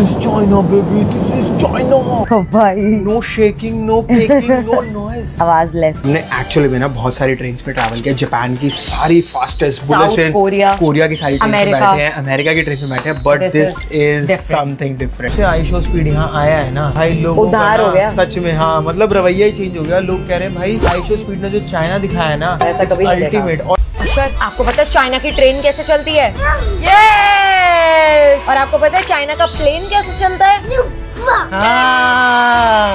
is China, baby. This is China. Oh, भाई No shaking, no quaking, no noise. आवाज less. हमने actually में ना बहुत सारी ट्रेन्स पे ट्रैवल किया। जापान की सारी फास्टेस्ट बुलेट ट्रेन, कोरिया की सारी ट्रेन पे बैठे हैं, अमेरिका की ट्रेन पे बैठे हैं, but this is something different. IShowSpeed यहाँ आया है ना भाई, लोगों का ना सच में हाँ मतलब रवैया ही चेंज हो गया। लोग कह रहे हैं भाई आईशो स्पीड ने जो चाइना दिखाया है ना, अल्टीमेट। सर आपको पता है चाइना की ट्रेन कैसे चलती है? और आपको पता है चाइना का प्लेन कैसे चलता है?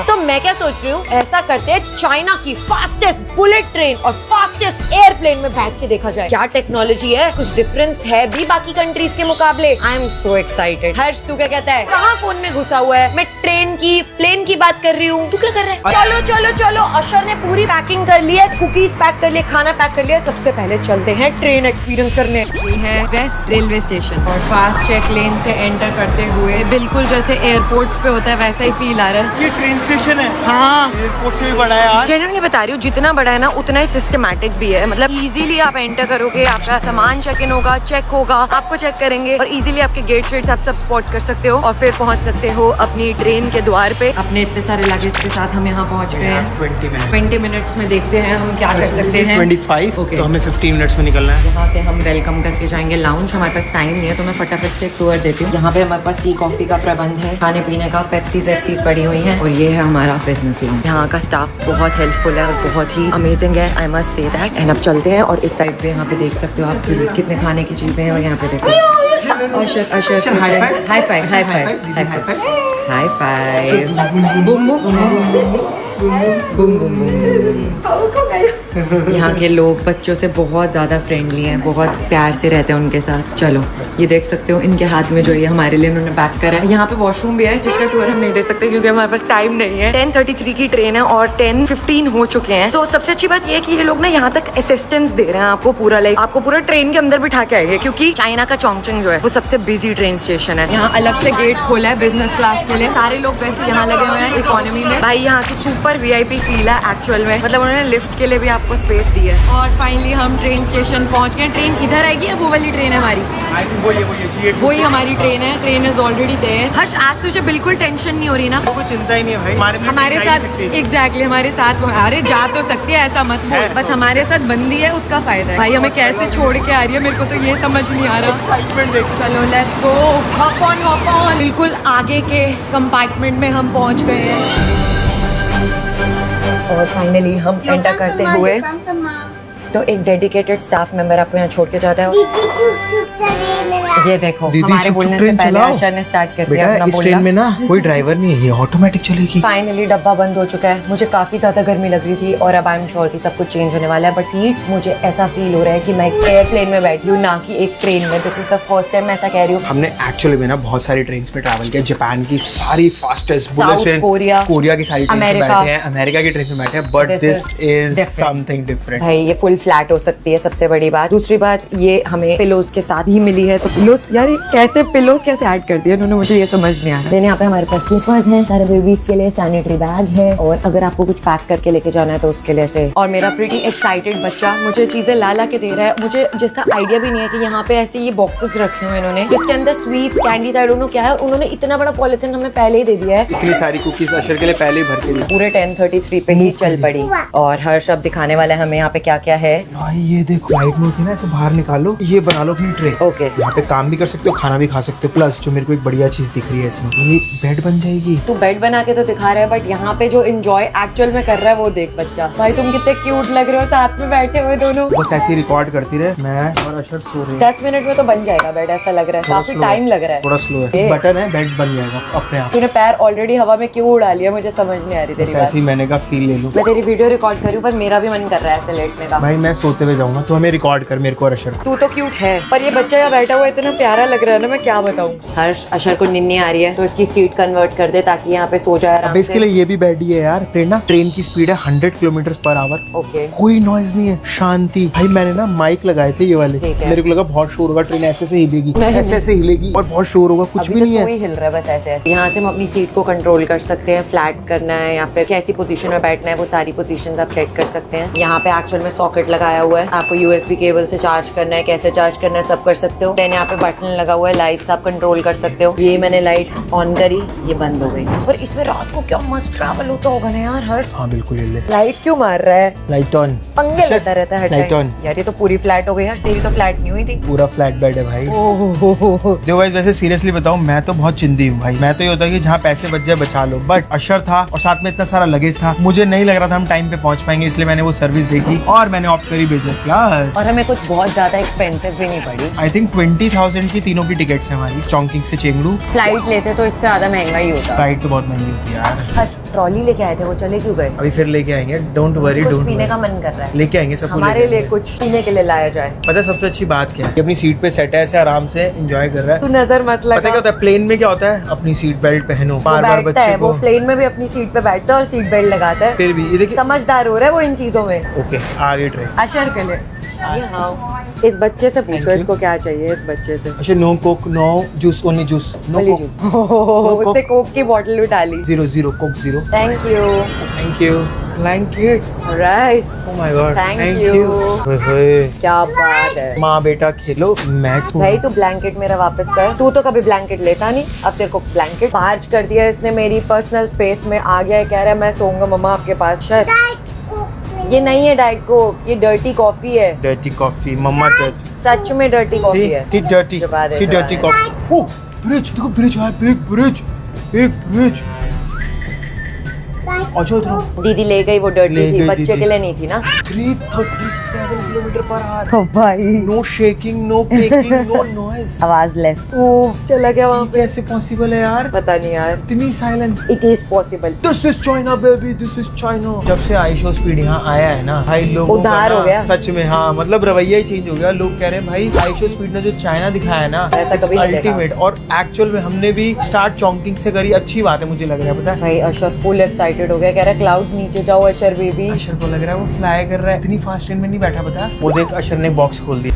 तो मैं क्या सोच रही हूँ, ऐसा करते हैं चाइना की फास्टेस्ट बुलेट ट्रेन और फास्टेस्ट एयरप्लेन में बैठ के देखा जाए क्या टेक्नोलॉजी है। कुछ डिफरेंस है भी बाकी कंट्रीज के मुकाबले। I am so excited. हर्ष तू क्या कहता है? कहाँ फोन में घुसा हुआ है? मैं ट्रेन की प्लेन की बात कर रही हूँ, तू क्या कर रहा है? चलो चलो चलो, अशर ने पूरी पैकिंग कर ली है, कुकीज पैक कर लिए, खाना पैक कर लिया। सबसे पहले चलते हैं ट्रेन एक्सपीरियंस करने। ये है वेस्ट रेलवे स्टेशन और फास्ट चेक लेन से एंटर करते हुए बिल्कुल जैसे एयरपोर्ट पे होता है वैसा ही फील आ रहा है। ये ट्रेन स्टेशन है। हाँ एयरपोर्ट से भी बड़ा है यार। जनरली बता रही हूँ, जितना बड़ा है ना उतना ही सिस्टमैटिक भी है। मतलब इजीली आप एंटर करोगे, आपका सामान चेक इन होगा, चेक होगा, आपको चेक करेंगे और इजीली आपके गेट वेट्स आप सब स्पॉट कर सकते हो और फिर पहुँच सकते हो अपनी ट्रेन के द्वार पे। अपने इतने सारे लगेज के साथ हम यहाँ पहुँच गए हैं। 20 मिनट्स में देखते हैं हम क्या कर सकते हैं। 25 तो हमें 15 मिनट्स में निकलना है। यहाँ से हम वेलकम करके जाएंगे लाउंज। हमारे पास टाइम नहीं है तो मैं फटाफट से एक टूर देती हूँ। यहाँ पे हमारे पास टी कॉफी का प्रबंध है, खाने पीने का, पेप्सीज पड़ी हुई है और ये है हमारा बिजनेस लाउंज। यहाँ का स्टाफ बहुत हेल्पफुल है और बहुत ही अमेजिंग है, I must say that. And अब चलते हैं और इस साइड पे यहाँ पे देख सकते हो आप कितने खाने की चीजें हैं और यहाँ पे देखो Usher high five high five high five high five boom boom boom boom boom. यहाँ के लोग बच्चों से बहुत ज़्यादा फ्रेंडली हैं, बहुत प्यार से रहते हैं उनके साथ। चलो ये देख सकते हो इनके हाथ में जो ये हमारे लिए उन्होंने पैक करा है। यहाँ पे वॉशरूम भी है जिसका टूर हम नहीं दे सकते क्योंकि हमारे पास टाइम नहीं है। 10:33 की ट्रेन है और 10:15 हो चुके हैं। तो सबसे अच्छी बात ये है कि ये लोग ना यहाँ तक असिस्टेंस दे रहे हैं आपको पूरा, लाइक आपको पूरा ट्रेन के अंदर बिठा के आएंगे क्योंकि चाइना का चोंगचेंग जो है वो सबसे बिजी ट्रेन स्टेशन है। यहाँ अलग से गेट खोला है बिजनेस क्लास के लिए। सारे लोग वैसे यहाँ लगे हुए हैं इकोनॉमी में। भाई यहाँ की सुपर VIP फील है एक्चुअल में, मतलब उन्होंने लिफ्ट के लिए भी आपको स्पेस दी है। और फाइनली हम ट्रेन स्टेशन पहुंच गए। ट्रेन इधर आएगी या वो वाली ट्रेन है हमारी? वही हमारी ट्रेन है। Train is already there. Harsh आज तुझे बिल्कुल टेंशन नहीं हो रही ना? कोई चिंता ही नहीं है भाई, हमारे साथ एग्जैक्टली हमारे साथ। अरे जा तो सकती है, ऐसा मत बोल, बस हमारे साथ बंदी है उसका फायदा है। भाई हमें कैसे छोड़ के आ रही है मेरे को तो ये समझ नहीं आ रहा। चलो लेट्स गो, हॉप ऑन। बिल्कुल आगे के कंपार्टमेंट में हम पहुंच गए हैं और फाइनली हम एंटर करते हुए तो एक डेडिकेटेड स्टाफ मेंबर आपको यहाँ छोड़ के जाता है। ये देखो हमारे बोलने से पहले आशा ने स्टार्ट कर दिया अपना बोलना। इस ट्रेन में ना कोई ड्राइवर नहीं है, ये ऑटोमेटिक चलेगी। फाइनली डब्बा बंद हो चुका है। मुझे काफी ज्यादा गर्मी लग रही थी और अब आई एम श्योर कि सब कुछ चेंज होने वाला है, बट सीट्स मुझे ऐसा फील हो रहा है कि मैं एक एयरप्लेन में बैठी हूँ ना कि एक ट्रेन में। This is the first time मैं ऐसा कह रही हूँ। हमने एक्चुअली में ना बहुत सारी ट्रेन पे ट्रैवल किया। जापान की सारी फास्टेस्ट बुलेट ट्रेन, कोरिया की सारी ट्रेन पे बैठे हैं, अमेरिका की ट्रेन पे बैठे हैं, but this is something different. भाई ये फुल फ्लैट हो सकती है, सबसे बड़ी बात। दूसरी बात ये हमें पिलोज के साथ ही मिली है। तो पिलोज यार कैसे पिलोज कैसे ऐड कर दिया उन्होंने, मुझे ये समझ नहीं आ रहा। यहाँ पे हमारे पास स्लीपर्स हैं, सारे बेबीज के लिए सैनिटरी बैग है और अगर आपको कुछ पैक करके लेके जाना है तो उसके लिए से। और मेरा प्रीटी एक्साइटेड बच्चा मुझे चीजें ला के दे रहा है, मुझे जिसका आइडिया भी नहीं है कि यहाँ पे ऐसे ये बॉक्सेस रखे हुए इन्होंने जिसके अंदर sweets candies I don't know क्या है। उन्होंने इतना बड़ा पॉलिथीन हमें पहले ही दे दिया है। इतनी सारी कुकीज अशर के लिए पहले ही भर के दी। पूरे 10:33 पे ही चल पड़ी। और हर्ष अब दिखाने वाला है हमें यहाँ पे क्या क्या है। भाई ये देखो लाइट में होती है ना, ऐसे बाहर निकालो, ये बना लो अपनी ट्रे। ओके यहाँ पे काम भी कर सकते हो, खाना भी खा सकते हो। प्लस जो मेरे को एक बढ़िया चीज दिख रही है इसमें, ये बेड बन जाएगी। तू बेड बना के तो दिखा रहा है बट यहाँ पे जो एंजॉय एक्चुअल में कर रहा है वो देख बच्चा। भाई तुम कितने क्यूट लग रहे हो साथ में बैठे हुए दोनों। बस ऐसे ही रिकॉर्ड करती रहे, मैं और अशर सो रहे हैं। 10 मिनट में तो बन जाएगा बेड, ऐसा लग रहा है। काफी टाइम लग रहा है, थोड़ा स्लो है। बटन है, बेड बन जाएगा अपने आप। तूने पैर ऑलरेडी हवा में क्यों उड़ा लिया, मुझे समझ नहीं आ रही तेरी बात। ऐसे ही मैंने कहा फील ले लूं। मैं तेरी वीडियो रिकॉर्ड करूँ पर मेरा भी मन कर रहा है ऐसे लेटने का। भाई मैं सोते हुए जाऊंगा तो हमें रिकॉर्ड कर, मेरे को और अशर। तू तो क्यूट है पर ये बच्चा यहाँ बैठा हुआ इतना प्यारा लग रहा है ना, मैं क्या बताऊँ। हर्ष अशर को निन्नी आ रही है तो इसकी सीट कन्वर्ट कर दे ताकि यहाँ पे सो जाए आराम से। इसके लिए ये भी बैड ही है यार। ट्रेन की स्पीड है 100 km/h। ओके कोई नॉइज नहीं है, शांति। भाई मैंने ना माइक लगाए थे ये वाले, मेरे को लगा बहुत शोर होगा, ट्रेन ऐसे से हिलेगी, ऐसे हिलेगी और बहुत शोर होगा, कुछ भी नहीं है। कोई हिल रहा है बस ऐसे। यहाँ से हम अपनी सीट को कंट्रोल कर सकते हैं, फ्लैट करना है या फिर कैसी पोजीशन में बैठना है वो सारी पोजीशंस आप सेट कर सकते हैं। यहाँ पे एक्चुअल में सॉकेट लगाया हुआ है, आपको USB केबल से चार्ज करना है, कैसे चार्ज करना है सब कर सकते हो। देन यहाँ पे बटन लगा हुआ है, लाइट्स आप कंट्रोल कर सकते हो। ये मैंने लाइट ऑन करी, ये बंद हो गई। और इसमें रात को क्या मस्त ट्रैवल होता होगा ना यार। हर हाँ बिल्कुल, ये ले लाइट क्यों मार रहा है? लाइट ऑन, पंगे लेता रहता है। Light on. यार ये तो पूरी फ्लैट हो गई यार, तेरी तो फ्लैट नहीं हुई थी। पूरा फ्लैट बेड है भाई। देखो गाइस, वैसे सीरियसली बताऊं, मैं तो बहुत चिंदी हूँ भाई। मैं तो ये होता है कि जहाँ पैसे बच जाए बचा लो, बट अशर था और साथ में इतना सारा लगेज था, मुझे नहीं लग रहा था हम टाइम पे पहुंच पाएंगे, इसलिए मैंने वो सर्विस देखी और मैंने ऑप्ट करी बिजनेस क्लास। और हमें कुछ बहुत ज्यादा एक्सपेंसिव भी नहीं पड़ी। आई थिंक 20,000 की तीनों की टिकट्स है हमारी, चौंकिंग से चेंगड़ू। फ्लाइट लेते तो इससे ज्यादा महंगा ही होता। फ्लाइट तो बहुत महंगी होती है यार। ट्रॉली लेके आए थे, वो चले क्यों गए? अभी फिर लेके आएंगे, डोंट वरी, कुछ डोंट पीने का मन कर रहा है, लेके आएंगे सब। हमारे लिए कुछ पीने के लिए लाया जाए। पता है सबसे अच्छी बात क्या है? कि अपनी सीट पे सेट है, ऐसे आराम से एंजॉय कर रहा तू है। नजर मत लगा। पता है क्या होता है प्लेन में? क्या होता है, अपनी सीट बेल्ट पहनो, बार बार बैठता बच्चे है, को। वो प्लेन में भी अपनी सीट पे बैठता है और सीट बेल्ट लगाता है। फिर भी ये देखिए, समझदार हो रहा है वो इन चीजों में। ओके आगे ट्रेन। अशर के लिए इस बच्चे से पूछो इसको क्या चाहिए। इस बच्चे से अच्छा, no coke, no juice, only juice, no only coke, juice. उसने कोक की बोतल उठा ली। 0 coke 0। Thank you. Thank you blanket. Right, oh my god, Thank thank you. You. ओए क्या बात है। माँ बेटा खेलो, मैच। भाई तू ब्लैंकेट मेरा वापस कर। तू तो कभी ब्लैंकेट लेता नहीं, अब तेरे को ब्लैंकेट चार्ज कर दिया इसने मेरी पर्सनल स्पेस में। आ गया है, कह रहा है मैं सोऊंगा मम्मा आपके पास। शायद ये नहीं है डाइट कोक, ये डर्टी कॉफी है। डर्टी कॉफी, मम्मा डर्टी। सच में डर्टी कॉफी है। सी डर्टी, जवा दे, सी जवा डर्टी दे। कॉफी। ओह ब्रिज, देखो ब्रिज है, बिग ब्रिज, बिग ब्रिज। अच्छा उधर दीदी ले गई, वो ले डर्टी थी, गई बच्चे दीदी। के लिए नहीं थी ना। 337 किलोमीटर पर आवर। भाई no shaking, no packing, no noise. आवाज लेस। ओह चला गया वहाँ पे। कैसे पॉसिबल है यार? पता नहीं यार, इतनी silence. It is possible. This is China baby, this is China. जब से आईशो स्पीड यहाँ आया है ना भाई, लोगों का उधार ना हो गया। सच में। हाँ मतलब रवैया ही चेंज हो गया। लोग कह रहे हैं भाई आईशो स्पीड ने जो चाइना दिखाया है ना, ऐसा कभी नहीं देखा। अल्टीमेट। और एक्चुअल में हमने भी स्टार्ट चौंकिंग से करी, अच्छी बात है मुझे लग रहा है। पता है भाई अशर फुल एक्साइटेड हो गया, कह रहा है क्लाउड नीचे जाओ अशर बेबी। अशर को लग रहा है वो फ्लाई कर रहा है, इतनी फास्ट ट्रेन में नहीं बैठा। पता है वो देख, अशर ने बॉक्स खोल दी।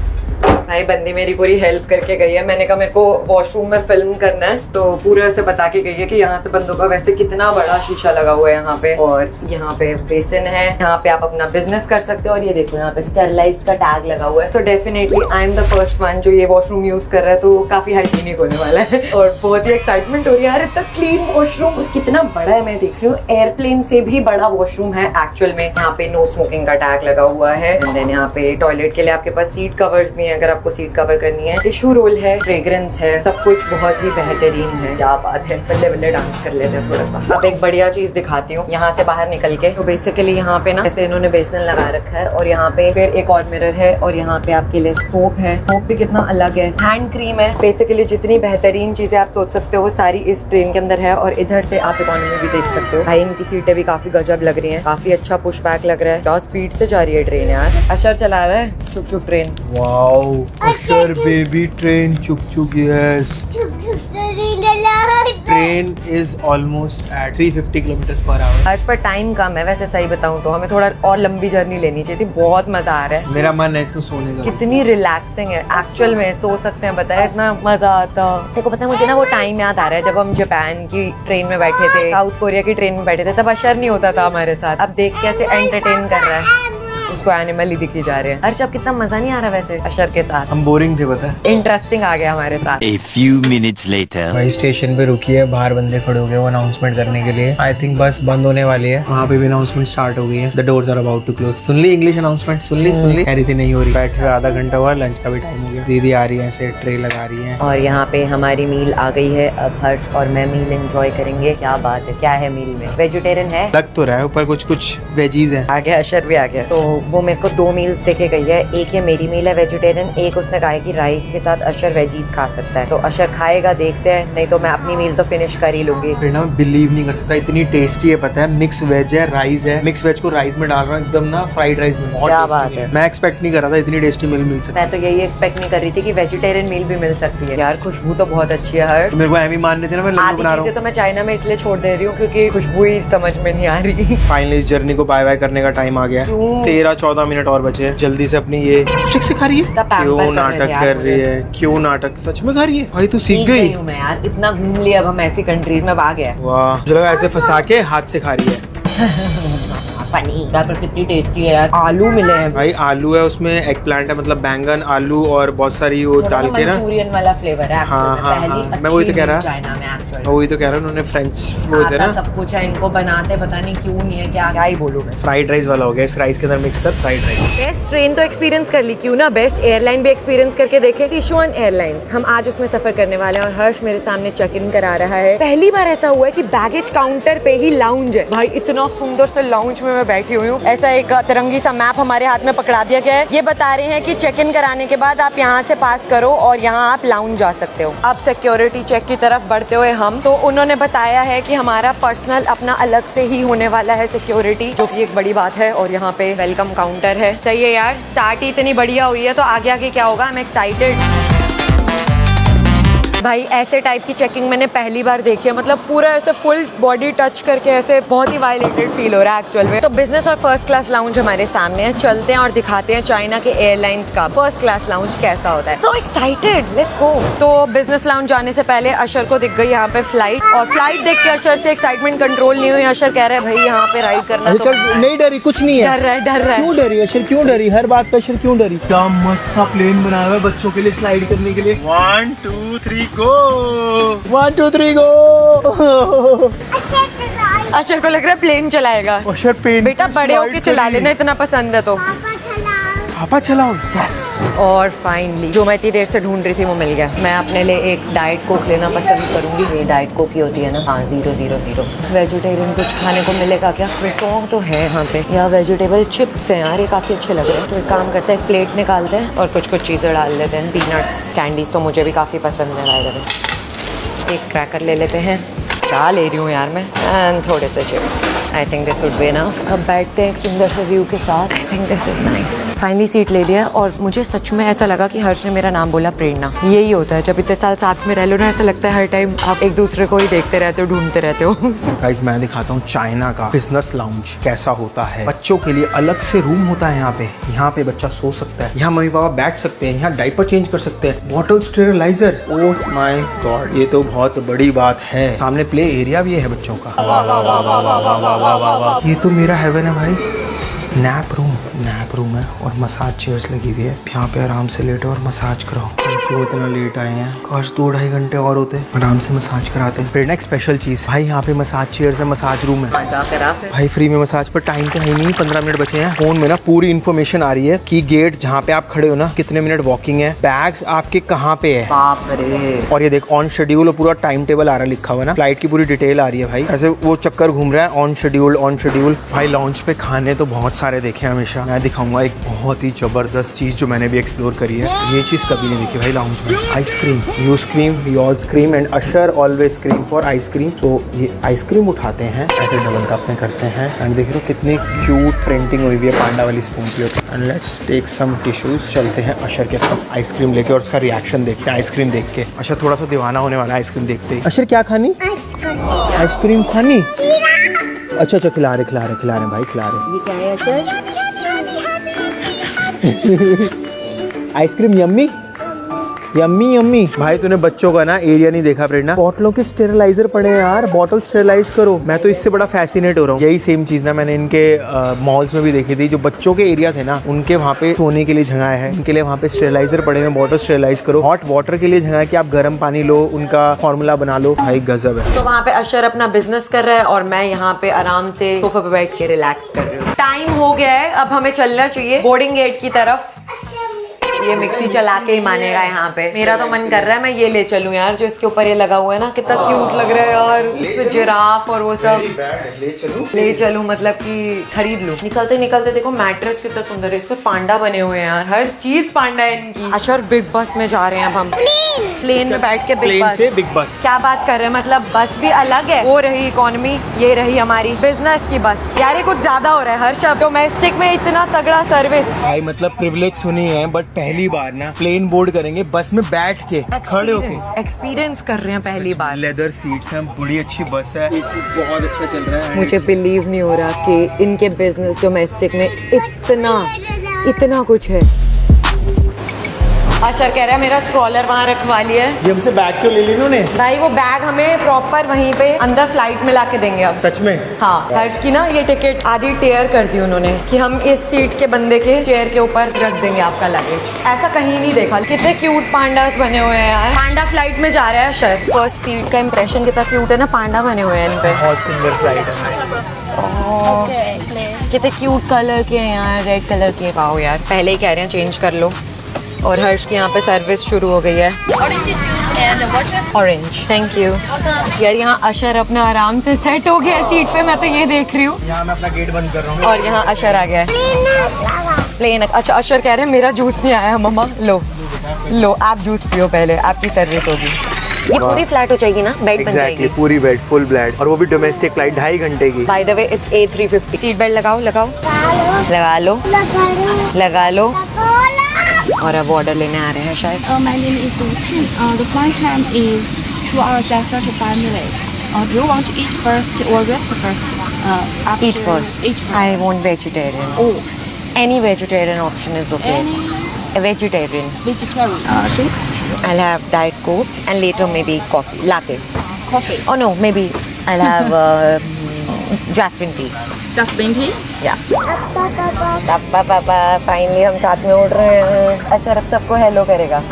भाई बंदी मेरी पूरी हेल्प करके गई है। मैंने कहा मेरे को वॉशरूम में फिल्म करना है, तो पूरे से बता के गई है कि यहाँ से बंदों का वैसे कितना बड़ा शीशा लगा हुआ है यहाँ पे, और यहाँ पे बेसिन है, यहाँ पे आप अपना बिजनेस कर सकते हो। और ये देखो यहाँ पे स्टेरिलाइज्ड का टैग लगा हुआ है। तो definitely I am the first one जो ये वॉशरूम यूज कर रहा है, तो काफी हाइजीनिक होने वाला है। और बहुत ही एक्साइटमेंट हो रही है यार, इतना क्लीन वॉशरूम कितना बड़ा है। मैं देख रही हूँ एयरप्लेन से भी बड़ा वॉशरूम है एक्चुअल में। यहाँ पे नो स्मोकिंग का टैग लगा हुआ है। एंड देन यहाँ पे टॉयलेट के लिए आपके पास सीट कवर्स भी है, अगर आपको सीट कवर करनी है। टिश्यू रोल है, फ्रेग्रेंस है, सब कुछ बहुत ही बेहतरीन है। क्या बात है, बल्ले बल्ले डांस कर लेते हैं थोड़ा सा। अब एक बढ़िया चीज दिखाती हूँ यहाँ से बाहर निकल के। तो बेसिकली यहाँ पे ना ऐसे इन्होंने बेसिन लगा रखा है, और यहाँ पे फिर एक और मिरर है, और यहाँ पे आपके लिए सोप है। सोप भी कितना अलग है, हैंड क्रीम है। बेसिकली जितनी बेहतरीन चीजें आप सोच सकते हो वो सारी इस ट्रेन के अंदर है। और इधर से आप इकोनॉमी भी देख सकते हो। भाई इनकी सीटें भी काफी गजब लग रही है, काफी अच्छा पुश बैक लग रहा है। बहुत स्पीड से जा रही है ट्रेन यार। अशर चला रहा है चुप चुप train. Wow Asher baby train चुक चुक। Yes, train is almost at 350 kilometre per hour. आज पर टाइम कम है, वैसे सही बताऊं तो हमें थोड़ा और लंबी जर्नी लेनी चाहिए थी। बहुत मजा आ रहा है, मेरा मन है इसमें सोने का। कितनी रिलैक्सिंग है एक्चुअल में, सो सकते हैं। बताया इतना मजा आता। देखो पता है मुझे ना वो टाइम याद आ रहा है जब हम जापान की ट्रेन में बैठे थे, साउथ कोरिया की ट्रेन में बैठे थे, तब अशर नहीं होता था हमारे साथ। अब देख कैसे एंटरटेन कर रहा है, उसको एनिमल ही दिखी जा रहे हैं। हर्ष अब कितना मजा नहीं आ रहा वैसे अशर के साथ। हम बोरिंग थे पता है। इंटरेस्टिंग आ गया हमारे साथ। A few minutes later. भाई स्टेशन पे रुकी है, बाहर बंदे खड़े हो गए वो अनाउंसमेंट करने के लिए। आई थिंक बस बंद होने वाली है। वहाँ पे भी अनाउंसमेंट स्टार्ट हो गई है। The doors are about to close. सुन ली इंग्लिश अनाउंसमेंट? सुन ली कह रही थी नहीं हो रही। बैठे हुए आधा घंटा हुआ, लंच का भी टाइम हो गया। दीदी आ रही है, ऐसे ट्रे लगा रही है। और यहाँ पे हमारी मील आ गई है। अब हर्ष और मैं मील एंजॉय करेंगे। क्या बात है, क्या है मील में? वेजिटेरियन है, लग तो रहा है ऊपर कुछ कुछ वेजीज है। आ गया अशर भी आ गया। तो वो मेरे को 2 मील्स देके गई है। एक ये मेरी मील है वेजिटेरियन, एक उसने कहा है कि राइस के साथ अशर वेजीज खा सकता है। तो अशर खाएगा, देखते हैं, नहीं तो मैं अपनी मील तो फिनिश कर ही लूंगी। फिर ना बिलीव नहीं कर सकता, इतनी टेस्टी है। पता है मिक्स वेज है, राइस है। मिक्स वेज को राइस में डाल रहा हूँ एकदम ना, फ्राइड राइस में। बहुत क्या tasty बात है। है। मैं एक्सपेक्ट नहीं कर रहा था इतनी टेस्टी मील मिल सकती है। मैं तो यही एक्सपेक्ट नहीं कर रही थी कि वेजिटेरियन मील भी मिल सकती है। यार खुशबू तो बहुत अच्छी है हर्ष। तो मेरे को एमी मानने थे ना, मैं लड्डू आधी बना रहा चीजें हूँ। तो मैं चाइना में इसलिए छोड़ दे रही हूँ क्योंकि खुशबू ही समझ में नहीं आ रही। फाइनली इस जर्नी को बाय बाय करने का टाइम आ गया। क्यों? 13-14 मिनट और बचे हैं। जल्दी से अपनी ये स्टिक से खा रही है। इतना pamper क्यों कर रहे नाटक थे यार कर मुझे। रही है? क्यों नाटक? सच में खा रही है भाई, तू सीख गई। हूँ मैं यार, इतना घूम लिया अब हम ऐसी कंट्रीज में। आ गया वाह, मुझे लगा ऐसे फंसा के हाथ से खा रही है। पनीर यहाँ पर कितनी टेस्टी है यार। आलू मिले हैं भाई, आलू है उसमें, एग प्लांट है, मतलब बैंगन, आलू और बहुत सारी वो डाल के ना, मंचूरियन वाला फ्लेवर है। हाँ हाँ हाँ, मैं वही तो कह रहा, चाइना में एक्चुअली वही तो कह रहा हूँ, उन्होंने फ्रेंच वो थे ना, सब कुछ है, इनको बनाते पता नहीं क्यों नहीं है, क्या ही बोलूं मैं। फ्राइड राइस वाला हो गया, इस राइस के अंदर मिक्स कर फ्राइड राइस। बेस्ट ट्रेन तो एक्सपीरियंस कर ली, क्यों ना बेस्ट एयरलाइन भी एक्सपीरियंस करके देखे। सिचुआन एयरलाइंस, हम आज उसमें सफर करने वाले हैं और हर्ष मेरे सामने चेक इन करा रहा है। पहली बार ऐसा हुआ है कि बैगेज काउंटर पे ही लाउंज है। भाई इतना सुंदर से लाउंज में मैं बैठी हुई हूँ। ऐसा एक तिरंगी सा मैप हमारे हाथ में पकड़ा दिया गया है। ये बता रहे हैं कि चेक इन कराने के बाद आप यहाँ से पास करो और यहाँ आप लाउंज जा सकते हो। अब सिक्योरिटी चेक की तरफ बढ़ते हुए हम तो उन्होंने बताया है कि हमारा पर्सनल अपना अलग से ही होने वाला है सिक्योरिटी, जो कि एक बड़ी बात है। और यहाँ पे वेलकम काउंटर है। सही है यार, स्टार्ट ही इतनी बढ़िया हुई है तो आगे आगे क्या होगा, आई एम एक्साइटेड। भाई ऐसे टाइप की चेकिंग मैंने पहली बार देखी है, मतलब पूरा ऐसे फुल बॉडी टच करके ऐसे बहुत ही वायलेटेड फील हो रहा है एक्चुअल में। तो बिजनेस और फर्स्ट क्लास लाउंज हमारे सामने है, चलते हैं और दिखाते हैं चाइना के एयरलाइंस का फर्स्ट क्लास लाउंज कैसा होता है। So excited, let's go. तो बिजनेस लाउंज जाने से पहले अशर को दिख गई यहाँ पे फ्लाइट, और फ्लाइट देख के अशर से एक्साइटमेंट कंट्रोल नहीं हुई। अशर कह रहा है भाई यहाँ पे राइड करना, तो नहीं डरी, कुछ नहीं है, डर रहा है। क्यों डरी अशर, क्यों डरी, हर बात पे अशर क्यों डरी। क्या मस्त सा प्लेन बनाया हुआ है बच्चों के लिए स्लाइड करने के लिए। 1 2 3 गो, 1 2 3 गो। अशर को लग रहा है प्लेन चलाएगा। अशर प्लेन बेटा बड़े होके चला लेना, इतना पसंद है तो। पापा चलाओ। यस। और फाइनली जो मैं इतनी देर से ढूंढ रही थी वो मिल गया। मैं अपने लिए एक डाइट कोक लेना पसंद करूंगी। ये डाइट कोक ही होती है ना, हाँ 000। वेजिटेरियन कुछ खाने को मिलेगा क्या? क्रोसॉन तो है यहाँ पे, या वेजिटेबल चिप्स हैं यार, ये काफ़ी अच्छे लग रहे हैं। तो एक काम करते हैं, एक प्लेट निकालते हैं और कुछ चीज़ें डाल लेते हैं। पीनट्स, कैंडीज तो मुझे भी काफ़ी पसंद है। एक क्रैकर ले लेते हैं, क्या ले रही हूँ यार मैं, एंड थोड़े से chips. I think this would be enough. अब बैठते हैं एक सुंदर से व्यू के साथ। I think this is nice. Finally seat ले लिया और मुझे सच में ऐसा लगा कि हर्ष ने मेरा नाम बोला प्रेरणा। यही होता है जब इतने साल साथ में रह लो ना, ऐसा लगता है हर टाइम आप एक दूसरे को ही देखते रहते हो, ढूंढते रहते हो। गाइस मैं दिखाता हूँ चाइना का बिजनेस लाउंज कैसा होता है। बच्चों के लिए अलग से रूम होता है यहाँ पे। यहाँ पे बच्चा सो सकता है, यहाँ मम्मी पापा बैठ सकते हैं, यहाँ डायपर चेंज कर सकते हैं, bottle steriliser. Oh my God, ये तो बहुत बड़ी बात है। सामने प्ले एरिया भी है बच्चों का। ये तो मेरा हेवन है भाई। नैप रूम है और मसाज चेयर्स लगी हुई है। यहाँ पे आराम से लेटो और मसाज कराओ। क्यों इतना लेट आए हैं, काश 2-2.5 घंटे और होते, आराम से मसाज कराते हैं। फिर एक स्पेशल चीज भाई, यहाँ पे मसाज चेयर्स है, मसाज रूम है भाई, फ्री में मसाज। पर टाइम तो है नहीं, 15 मिनट बचे हैं। फोन में ना पूरी इन्फॉर्मेशन आ रही है कि गेट जहाँ पे आप खड़े हो ना, कितने मिनट वॉकिंग है, बैग्स आपके कहाँ पे है। बाप रे। और ये देख ऑन शेड्यूल और पूरा टाइम टेबल आ रहा है, लिखा हुआ ना, फ्लाइट की पूरी डिटेल आ रही है भाई। ऐसे वो चक्कर घूम रहा है, ऑन शेड्यूल। भाई लॉन्च पे खाने तो बहुत सारे देखे हमेशा। मैं दिखाऊंगा एक बहुत ही जबरदस्त चीज जो मैंने भी एक्सप्लोर करी है। ये चीज कभी नहीं देखी भाई लॉन्च में। Ice cream, you scream, your scream and Asher always scream for ice cream. तो ये आइसक्रीम उठाते हैं, ऐसे डबल कप में करते हैं, एंड देख रहे हो कितनी क्यूट प्रिंटिंग हुई हुई है पांडा वाली स्पून की। And let's take some tissues. चलते हैं अशर के पास आइसक्रीम लेके और उसका रिएक्शन देखते हैं आइसक्रीम देख के। अशर थोड़ा सा दीवाना होने वाला है आइसक्रीम देखते ही। अशर क्या खानी? आइसक्रीम खानी? अच्छा खिला रहे भाई, खिला रहे। ये क्या है अशर? आइसक्रीम यम्मी भाई। तूने बच्चों का ना एरिया नहीं देखा प्रेरणा, बॉटलों के स्टेरिलाइजर पड़े हैं यार, बॉटल स्टेरिलाइज करो। मैं तो इससे बड़ा फैसिनेट हो रहा हूँ। यही सेम चीज ना मैंने इनके मॉल्स में भी देखी थी। जो बच्चों के एरिया थे ना, उनके वहाँ पे सोने के लिए जगह है, इनके लिए वहाँ पे स्टेरिलाइजर पड़े हैं, बॉटल स्टेरिलाइज करो। हॉट वाटर के लिए जगह कि आप गर्म पानी लो, उनका फॉर्मूला बना लो। भाई गजब है। तो वहाँ पे अशर अपना बिजनेस कर रहा है और मैं यहाँ पे आराम से सोफे पे बैठ के रिलैक्स कर रही हूँ। टाइम हो गया है, अब हमें चलना चाहिए बोर्डिंग गेट की तरफ। ये मिक्सी चला के ही मानेगा यहाँ पे। मेरा तो मन कर रहा है मैं ये ले चलूं यार, जो इसके ऊपर ये लगा हुआ है ना, कितना क्यूट लग रहा है यार। इसमें जिराफ और वो सब। ले चलूं मतलब कि खरीद लूं। निकलते देखो मैट्रेस कितना सुंदर है, इस पे पांडा बने हुए हैं यार, हर चीज पांडा है इनकी। अशर बिग बस में जा रहे हैं अब हम, प्लेन में बैठ के। बिग बस क्या बात कर रहे हैं, मतलब बस भी अलग है। वो रही इकोनॉमी, ये रही हमारी बिजनेस की बस। यार ये कुछ ज्यादा हो रहा है हर शब्द। डोमेस्टिक में इतना तगड़ा सर्विस भाई, मतलब प्रिविलेज सुनी है, बट पहली बार ना प्लेन बोर्ड करेंगे बस में बैठ के, खड़े होके एक्सपीरियंस कर रहे हैं पहली बार। लेदर सीट्स हैं, बड़ी अच्छी बस है, एसी बहुत अच्छा चल रहा है। मुझे बिलीव नहीं हो रहा कि इनके बिजनेस डोमेस्टिक में इतना कुछ है। अशर कह रहा है मेरा स्ट्रॉलर वहाँ रखवा लिया है। ये हमसे बैग क्यों ले ली इन्होंने? भाई वो बैग हमें प्रॉपर वहीं पे अंदर फ्लाइट में लाके देंगे अब। सच में? हाँ, हर्ष की ना ये टिकट आधी टेयर कर दी उन्होंने कि हम इस सीट के बंदे के चेयर के ऊपर रख देंगे आपका लगेज। ऐसा कहीं नहीं देखा। कितने क्यूट पांडास बने हुए हैं यार। पांडा फ्लाइट में जा रहा है अशर। फर्स्ट सीट का इंप्रेशन कितना क्यूट है ना, पांडा बने हुए हैं इन पे। बहुत सुंदर फ्लाइट है। कितने क्यूट कलर के हैं यार, रेड कलर के। वाओ यार, पहले ही कह रहे हैं चेंज कर लो। और हर्ष की यहाँ पे सर्विस शुरू हो गई है। ऑरेंज, थैंक यू यार। यहाँ अशर अपना आराम से सेट हो गया सीट पे, मैं तो ये देख रही हूँ। यहाँ मैं अपना गेट बंद कर रहा हूँ और यहाँ अशर आ गया है। प्लेन। अच्छा, अशर कह रहे हैं मेरा जूस नहीं आया मम्मा। लो आप जूस पियो पहले, आपकी सर्विस होगी। ये पूरी फ्लैट हो जाएगी ना, बेड बन जाएगी। पूरी बेड, फुल बेड, और वो भी डोमेस्टिक फ्लाइट 2.5 घंटे की। By the way it's A350। Seat belt लगाओ लगा लो। और अब ऑर्डर लेने आ रहे हैं शायद। My name is Wu Qing. The flight time is 2 hours and 35 minutes. Do you want to eat first or rest first? Eat first. I want vegetarian. Oh, Any vegetarian option is okay. A vegetarian. vegetarian. Drinks? I'll have Diet Coke and later maybe coffee, latte. Coffee. Oh no, maybe I'll have jasmine tea. Jasmine tea? Yeah. पापा finally हम साथ में उड़ रहे हैं। अच्छा, अब सबको हेलो करेगा।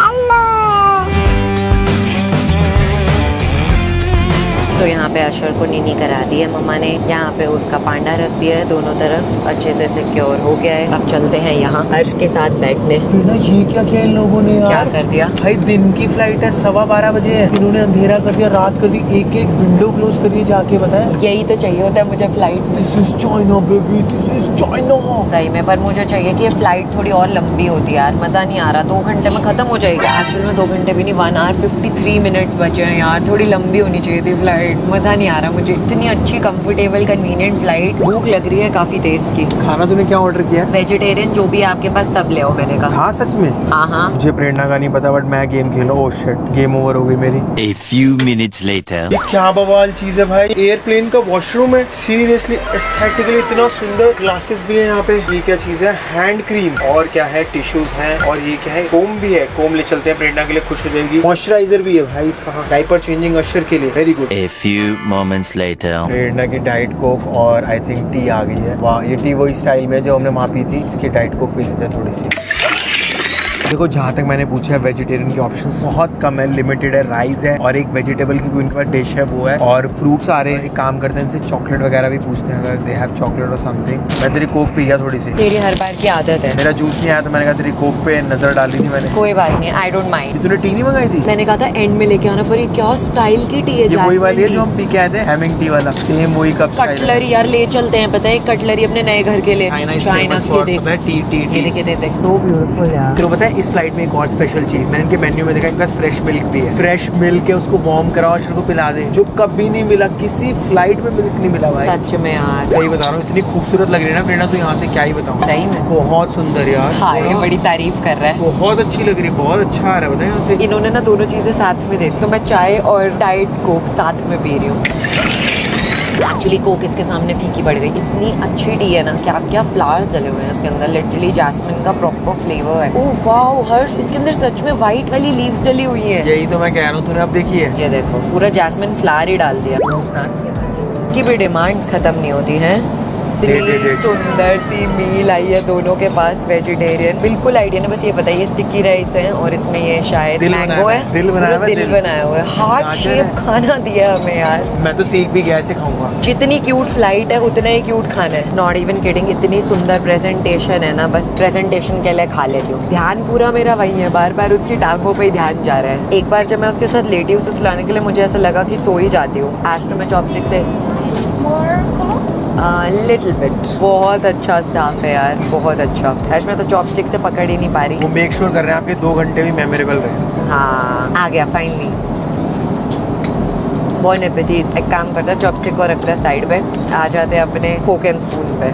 तो यहाँ पे अशर को नीनी करा दी है मम्मा ने। यहाँ पे उसका पांडा रख दिया है दोनों तरफ, अच्छे से सिक्योर हो गया है। अब चलते हैं यहाँ हर्ष के साथ बैठने। ना ये क्या किया इन लोगों ने यार? क्या कर दिया भाई? दिन की फ्लाइट है, 12:15 बजे है, इन्होंने अंधेरा कर दिया, रात कर दी, एक विंडो क्लोज करिए जाके। बताए यही तो चाहिए होता है मुझे flight. This is China baby, this is China. सही में, पर मुझे चाहिए कि ये फ्लाइट थोड़ी और लंबी होती यार, मजा नहीं आ रहा। 2 घंटे में खत्म हो जाएगी। एक्चुअली में 2 घंटे भी नहीं, 1 hour 53 minutes बचे हैं यार। थोड़ी लंबी होनी चाहिए थी फ्लाइट, मजा नहीं आ रहा मुझे। इतनी अच्छी कंफर्टेबल कन्वीनियंट फ्लाइट। भूख लग रही है काफी तेज की। खाना तूने क्या ऑर्डर किया? वेजिटेरियन जो भी आपके पास सब ले आओ, मैंने कहा। हाँ सच में? हाँ। मुझे प्रेरणा का नहीं पता, बट मैं गेम खेलो। ओह शिट, गेम ओवर हो गई मेरी। A few minutes later. ये क्या बवाल चीज है भाई? एयरप्लेन का वॉशरूम है। सीरियसली एस्थेटिकली इतना सुंदर। ग्लासेस भी है यहाँ पे। ये क्या चीज है? हैंड क्रीम, और क्या है? टिश्यूज हैं, और ये क्या है? कोम भी है। कोम ले चलते हैं, प्रेरणा के लिए खुश हो जाएगी। मॉइस्चराइजर भी है भाई। डायपर चेंजिंग अशर के लिए, very good. A few moments later. प्रेरणा की डाइट कोक और आई थिंक टी आ गई है। वाह, ये टी वही स्टाइल में जो हमने वहाँ पी थी। इसकी डाइट कोक पी लेते हैं थोड़ी सी। देखो, जहाँ तक मैंने पूछा है, वेजिटेरियन के ऑप्शंस बहुत कम है, लिमिटेड है। राइस है और एक वेजिटेबल की कोई इनके पास डिश है वो है, और फ्रूट्स आ रहे हैं। एक काम करते हैं, इनसे चॉकलेट वगैरह भी पूछते हैं, अगर दे हैव चॉकलेट और समथिंग। मैं तेरी कोक पी गया थोड़ी सी। तेरी हर बार की आदत है। मेरा जूस नहीं आया तो मैंने कहा तेरी कोक पे नजर डाली थी मैंने। कोई बात नहीं, आई डोंट माइंड। तूने टी नहीं मंगाई थी? मैंने कहा था एंड में लेके आना, पर ये क्या स्टाइल की टी है? ये वही वाली है जो हम पी के आए थे, हैमिंग टी वाला। सेम वही कप कटलरी यार ले चलते हैं, पता है? कटलरी अपने नए घर के लिए। चाइना की देख, ये देख सो ब्यूटीफुल यार। तेरे को पता है इस फ्लाइट में एक और स्पेशल चीज मैंने इनके मेन्यू में देखा, इनके पास फ्रेश मिल्क भी है। फ्रेश मिल्क है, उसको वार्म कराओ और को पिला दे, जो कभी नहीं मिला, किसी फ्लाइट में मिल्क नहीं मिला भाई। सच में यार, सही बता रहा हूँ, इतनी खूबसूरत लग रही है ना प्रेरणा, तो यहाँ से क्या ही बताऊँ। सही में बहुत सुंदर यार। हाँ, ये बड़ी तारीफ कर रहा है। बहुत अच्छी लग रही है, बहुत अच्छा आ रहा है, बताए यहाँ से। इन्होंने ना दोनों चीजें साथ में दे, तो मैं चाय और डाइट कोक साथ में पी रही हूँ। एक्चुअली कोक इसके सामने फीकी पड़ गई। इतनी अच्छी टी है ना, क्या फ्लावर्स डले हुए हैं इसके अंदर। लिटरली जैस्मिन का प्रॉपर फ्लेवर है। ओह वाओ हर्ष, इसके अंदर सच में व्हाइट वाली लीव्स डली हुई है। यही तो मैं कह रहा हूँ, तूने अब देखी है? ये देखो, पूरा जैस्मिन फ्लावर ही डाल दिया। की भी डिमांड्स खत्म नहीं होती हैं। इतनी सुंदर सी मील आई है दोनों के पास, वेजिटेरियन। बिल्कुल आइडिया नहीं, बस ये पता है ये स्टिकी राइस है और इसमें ये शायद मैंगो है। दिल बनाया हुआ है। हार्ट शेप खाना दिया हमें यार। मैं तो सीख भी गया, ऐसे खाऊंगा। जितनी क्यूट फ्लाइट है उतना ही क्यूट खाना है। नॉट इवन किडिंग, इतनी सुंदर प्रेजेंटेशन है ना, बस प्रेजेंटेशन के लिए खा लेती हूँ। ध्यान पूरा मेरा वही है, बार बार उसकी टांगों पे ही ध्यान जा रहा है। एक बार जब मैं उसके साथ लेटी उसे सुलाने के लिए, मुझे ऐसा लगा कि सो ही जाती हूँ। आज तो मैं चॉपस्टिक से लिटिल बिट। बहुत अच्छा स्टाफ है यार, बहुत अच्छा। आज मैं तो चॉपस्टिक से पकड़ ही नहीं पा रही। वो मेक श्योर कर रहे हैं आपके 2 घंटे भी मेमोरेबल रहे। हाँ, आ गया फाइनली। बहुत एपेटाइट। एक काम करता है, चॉपस्टिक को रखता है साइड पे, आ जाते हैं अपने फोक एंड स्पून पे।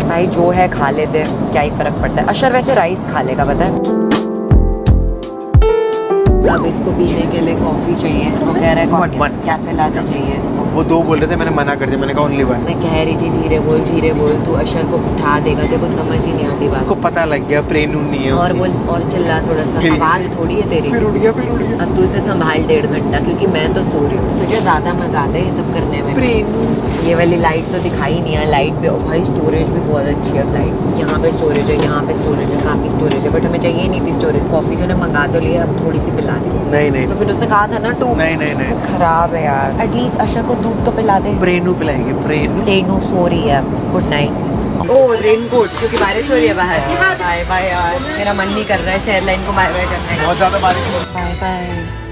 भाई जो है खा लेते हैं, क्या ही फर्क पड़ता है। अशर वैसे राइस खा लेगा, पता है। अब इसको पीने के लिए कॉफी चाहिए, वो कह रहा है One. कैफे लाते चाहिए इसको। वो 2 बोल रहे थे, मैंने मना कर दिया, मैंने कहा ओनली 1। मैं कह रही थी धीरे बोल, तू अशर को उठा देगा, तेरे को समझ ही नहीं आती बात। उसको पता लग गया प्रेनून नहीं है और उसकी। बोल और चिल्ला थोड़ा सा, फिर- आवाज थोड़ी है तेरी। फिर उड़ गया। अब तू इसे संभाल 1.5 घंटा, क्योंकि मैं तो सो रही हूँ। तुझे ज्यादा मजा आता है ये सब करने में। प्रेनू ये वाली लाइट तो दिखाई नहीं है, लाइट पे भाई स्टोरेज भी बहुत अच्छी है फ्लाइट। यहाँ पे स्टोरेज है, यहाँ पे स्टोरेज है, काफी स्टोरेज है, बट हमें चाहिए नहीं थी स्टोरेज। कॉफी तो ने मंगा तो लिया, अब थोड़ी सी पिला दी। नहीं तो फिर उसने कहा था ना टू। नहीं खराब है यार, एटलीस्ट अशर को दूध तो पिला दे। प्रेनू पिलाएंगे। प्रेनू रेनू सो रही है, गुड नाइट। ओ रेनकोट, क्योंकि बारिश हो रही है बाहर। बाय बाय यार, मेरा मन नहीं कर रहा है इस एयरलाइन को बाय बाय करने का। बहुत ज्यादा बारिश। Bye bye.